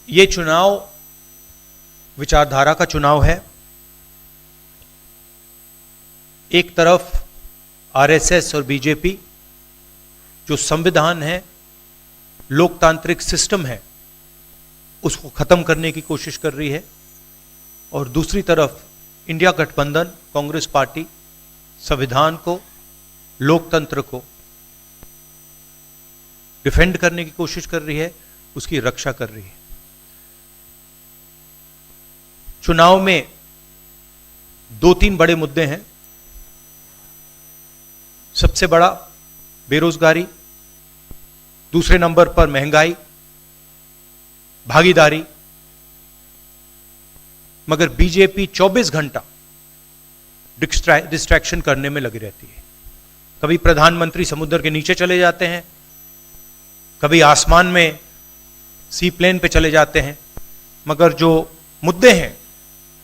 ये चुनाव विचारधारा का चुनाव है। एक तरफ आरएसएस और बीजेपी जो संविधान है, लोकतांत्रिक सिस्टम है, उसको खत्म करने की कोशिश कर रही है, और दूसरी तरफ इंडिया गठबंधन कांग्रेस पार्टी संविधान को, लोकतंत्र को डिफेंड करने की कोशिश कर रही है, उसकी रक्षा कर रही है। चुनाव में दो तीन बड़े मुद्दे हैं। सबसे बड़ा बेरोजगारी, दूसरे नंबर पर महंगाई, भागीदारी। मगर बीजेपी 24 घंटा डिस्ट्रैक्शन करने में लगी रहती है। कभी प्रधानमंत्री समुद्र के नीचे चले जाते हैं, कभी आसमान में सी प्लेन पे चले जाते हैं, मगर जो मुद्दे हैं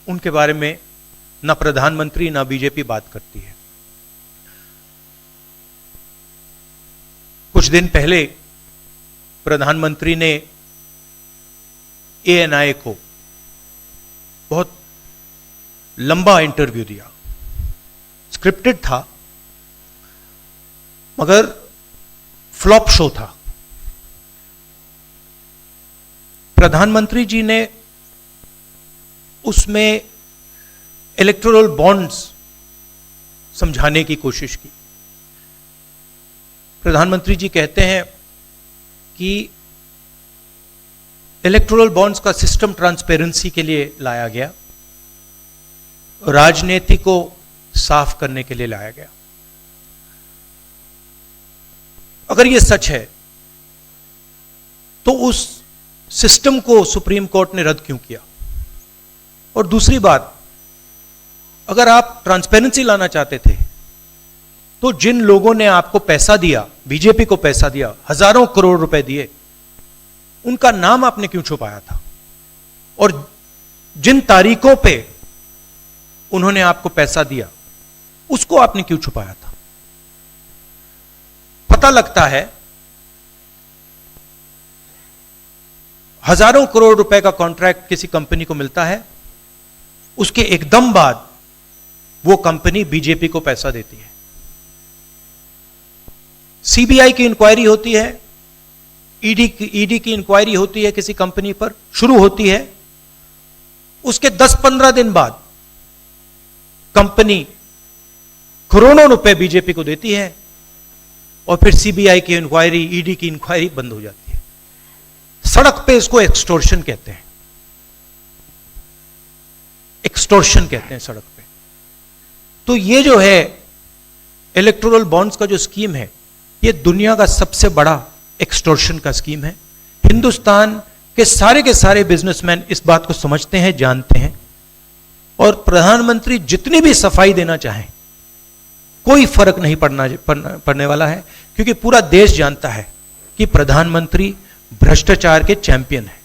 उनके बारे में ना प्रधानमंत्री ना बीजेपी बात करती है। कुछ दिन पहले प्रधानमंत्री ने एएनआई को बहुत लंबा इंटरव्यू दिया। स्क्रिप्टेड था मगर फ्लॉप शो था। प्रधानमंत्री जी ने उसमें इलेक्टोरल बॉन्ड्स समझाने की कोशिश की। प्रधानमंत्री जी कहते हैं कि इलेक्टोरल बॉन्ड्स का सिस्टम ट्रांसपेरेंसी के लिए लाया गया, राजनीति को साफ करने के लिए लाया गया। अगर यह सच है तो उस सिस्टम को सुप्रीम कोर्ट ने रद्द क्यों किया? और दूसरी बात, अगर आप ट्रांसपेरेंसी लाना चाहते थे तो जिन लोगों ने आपको पैसा दिया, बीजेपी को पैसा दिया, हजारों करोड़ रुपए दिए, उनका नाम आपने क्यों छुपाया था? और जिन तारीखों पे उन्होंने आपको पैसा दिया उसको आपने क्यों छुपाया था? पता लगता है हजारों करोड़ रुपए का कॉन्ट्रैक्ट किसी कंपनी को मिलता है, उसके एकदम बाद वो कंपनी बीजेपी को पैसा देती है। सीबीआई की इंक्वायरी होती है, ईडी की इंक्वायरी होती है, किसी कंपनी पर शुरू होती है, उसके 10-15 दिन बाद कंपनी करोड़ों रुपए बीजेपी को देती है और फिर सीबीआई की इंक्वायरी, ईडी की इंक्वायरी बंद हो जाती है। सड़क पे इसको एक्सटॉर्शन कहते हैं, एक्सटॉर्शन कहते हैं सड़क पे। तो ये जो है इलेक्टोरल बॉन्ड्स का जो स्कीम है, ये दुनिया का सबसे बड़ा एक्सटॉर्शन का स्कीम है। हिंदुस्तान के सारे बिजनेसमैन इस बात को समझते हैं, जानते हैं, और प्रधानमंत्री जितनी भी सफाई देना चाहें कोई फर्क नहीं पड़ने वाला है, क्योंकि पूरा देश जानता है कि प्रधानमंत्री भ्रष्टाचार के चैंपियन है।